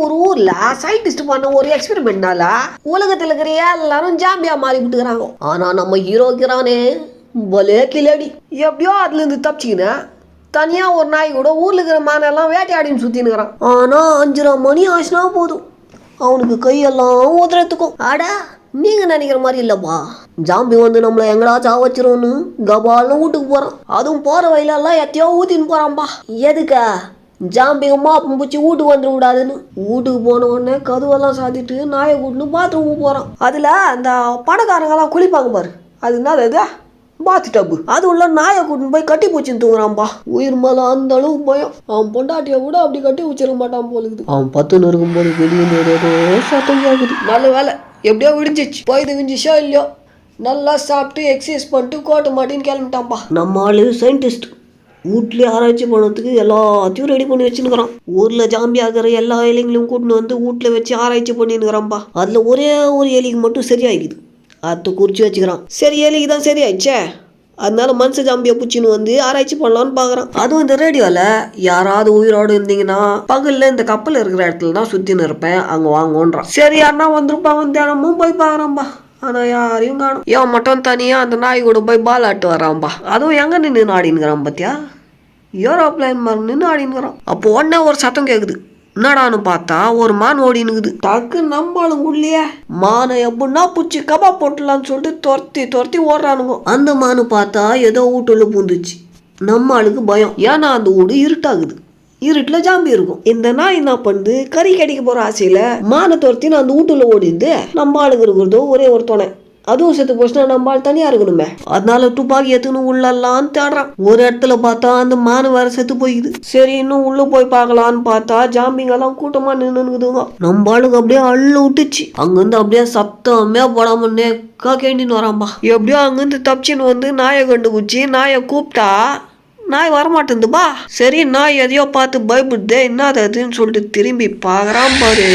ஒரு ஊர்ல சயின்டிஸ்ட் பண்ண ஒரு எக்ஸ்பெரிமெண்ட்னால உலகத்துல இருக்கிற எல்லாரும் ஜாம்பியா மாறி விட்டுக்கிறாங்க. ஆனா நம்ம ஹீரோ இருக்கிறானே பலே கிளடி, எப்படியோ அதுல இருந்து தப்பிச்சுக்கின்னு தனியா ஒரு நாய் கூட ஊர்ல இருக்கிற மானெல்லாம் வேட்டையாடின்னு சுத்தினுக்கிறான். ஆனா 5:30 மணி ஆச்சுனா போதும் அவனுக்கு கையெல்லாம் உதறத்துக்கும். ஆடா நீங்க நினைக்கிற மாதிரி இல்லப்பா, ஜாம்பி வந்து நம்மள எங்கடா சாவச்சிரும்னு கபால்னு வீட்டுக்கு போறான். அதுவும் போற வயலெல்லாம் எத்தையோ ஊத்தின்னு போறான்பா. எதுக்கா? ஜாம்பிங்க மாப்பம் பூச்சி வீட்டுக்கு வந்துட கூடாதுன்னு. வீட்டுக்கு போன உடனே கதுவெல்லாம் சாத்திட்டு நாயை கூட்டுன்னு பாத்ரூமுக்கு போறான். அதுல அந்த பணக்காரங்கெல்லாம் குளிப்பாங்க பாரு, அது என்னது பாத்து டப்பு, அது உள்ள நாயை கூட்டின்னு போய் கட்டி பூச்சின்னு தூங்குறான்பா. உயிர் மேல அந்த அளவு பயம். அவன் பொண்டாட்டிய கூட அப்படி கட்டி வச்சிருக்க மாட்டான் போலுக்குது. அவன் 10 இருக்கும்போது வெளியே ஏதோ சத்தம் கேக்குது. நல்ல வேலை எப்படியோ விடிஞ்சிச்சு. போய் விஞ்சிச்சோ இல்லையோ நல்லா சாப்பிட்டு எக்ஸசைஸ் பண்ணிட்டு கோட்டை மாட்டின்னு கிளம்பிட்டான்பா. நம்ம ஆளு சயின்டிஸ்ட் வீட்லயே ஆராய்ச்சி பண்ணதுக்கு எல்லாத்தையும் ரெடி பண்ணி வச்சுருக்கிறான். ஊர்ல ஜாம்பி ஆகிற எல்லா எலிங்களையும் கூட்டின்னு வந்து வீட்டுல வச்சு ஆராய்ச்சி பண்ணிருக்கிறான்பா. அதுல ஒரே ஒரு எலிக்கு மட்டும் சரியாயிக்குது, அதை குறிச்சு வச்சுக்கிறான். சரி எலிக்கு தான் சரியாயிடுச்சே, அதனால மனுஷ ஜாம்பியை பூச்சின்னு வந்து ஆராய்ச்சி பண்ணலான்னு பாக்குறான். அதுவும் இந்த ரேடியோல யாராவது உயிரோடு இருந்தீங்கன்னா பகல்ல இந்த கப்பல் இருக்கிற இடத்துல தான் சுத்தின்னு இருப்பேன், அங்க வாங்கன்றான். சரி யாருன்னா வந்திருப்பான், தினமும் போய் பாக்குறான்பா. ஆனா யாரையும் காணும். ஏன் மட்டும் தனியா அந்த நாய் கூட போய் பால் ஆட்டு வரான்பா. அதுவும் எங்க நின்று ஆடினுக்கிறான் பாத்தியா, ஏரோப்ளைன் மாதிரி நின்று ஆடினுக்கிறான். அப்போ உடனே ஒரு சத்தம் கேக்குது. என்னடான்னு பார்த்தா ஒரு மான் ஓடினுக்குது. டக்கு நம்மளும் உள்ளே மானை எப்படின்னா பூச்சி கபா போட்டலான்னு சொல்லிட்டு துரத்தி ஓடுறானுங்க. அந்த மானு பார்த்தா ஏதோ வீட்டுல பூந்துச்சு. நம்ம ஆளுக்கு பயம், ஏன்னா அந்த வீடு இருட்டாகுது, இருட்டுல ஜாம்பி இருக்கும். இந்த நாய் என்ன பண்ணுது, கறி கடிக்க போற ஆசையில மானை துரத்தின்னு அந்த வீட்டுல ஓடிந்து நம்ம ஆளுக்கு இருக்கிறதோ ஒரே ஒரு துணை, அதுவும் செத்து போச்சுன்னா நம்ம ஆள் தனியா இருக்கணுமே. அதனால துப்பாக்கி எத்துன்னு உள்ளலாம் தேடுறான். ஒரு இடத்துல பார்த்தா அந்த மானு வேற செத்து போயிடுது. சரி இன்னும் உள்ள போய் பார்க்கலான்னு பார்த்தா ஜாம்பிங்கெல்லாம் கூட்டமா நின்னுக்குதுங்க. நம்ம ஆளுக்கு அப்படியே அள்ளு விட்டுச்சு. அங்கிருந்து அப்படியே சத்தமே போடாம நேக்கா கேண்டின்னு வரான்பா. எப்படியோ அங்கிருந்து தப்பிச்சுன்னு வந்து நாயை கண்டுபிடிச்சி நாயை கூப்பிட்டா நாய் வரமாட்டேங்குதுப்பா. சரி நாய் எதையோ பார்த்து பயப்படுதே என்னதுன்னு சொல்லிட்டு திரும்பி பார்க்கறான் பாரு.